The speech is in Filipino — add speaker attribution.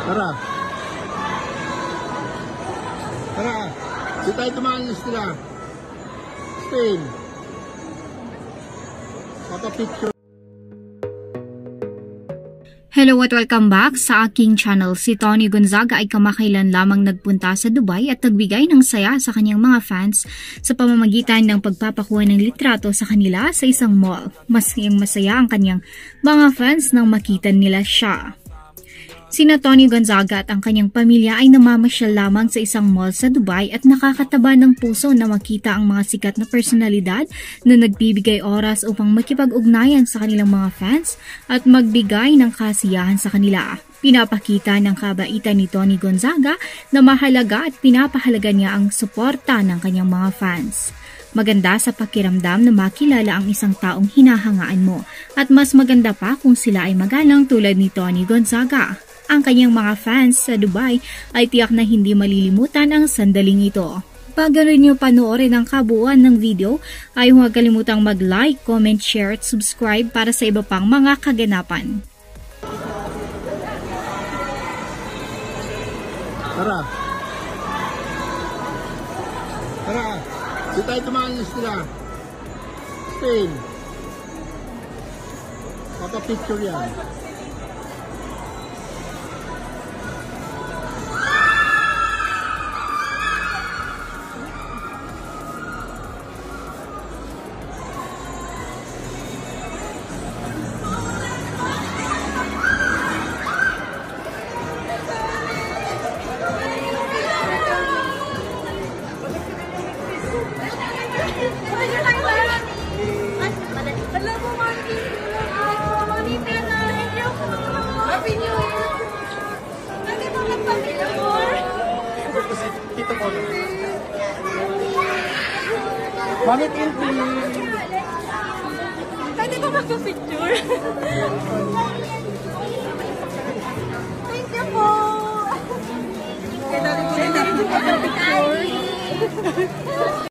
Speaker 1: Tara. Tara. Di tayo tumalis nila. Spain. Papa-picture.
Speaker 2: Hello at welcome back sa aking channel. Si Tony Gonzaga ay kamakailan lamang nagpunta sa Dubai at nagbigay ng saya sa kanyang mga fans sa pamamagitan ng pagpapakuha ng litrato sa kanila sa isang mall. Masayang masaya ang kanyang mga fans nang makita nila siya. Sina Tony Gonzaga at ang kanyang pamilya ay namamasyal lamang sa isang mall sa Dubai at nakakataba ng puso na makita ang mga sikat na personalidad na nagbibigay oras upang makipag-ugnayan sa kanilang mga fans at magbigay ng kasiyahan sa kanila. Pinapakita ng kabaitan ni Tony Gonzaga na mahalaga at pinapahalaga niya ang suporta ng kanyang mga fans. Maganda sa pakiramdam na makilala ang isang taong hinahangaan mo at mas maganda pa kung sila ay magalang tulad ni Tony Gonzaga. Ang kanyang mga fans sa Dubai ay tiyak na hindi malilimutan ang sandaling ito. Bago rin nyo panoorin ang kabuuan ng video, ay huwag kalimutang mag-like, comment, share at subscribe para sa iba pang mga kaganapan.
Speaker 1: Tara. Tara. Di tayo tumalis nila. Spain. Papa-picture yan. Bakit hindi?
Speaker 3: Pwede ko magpa-picture?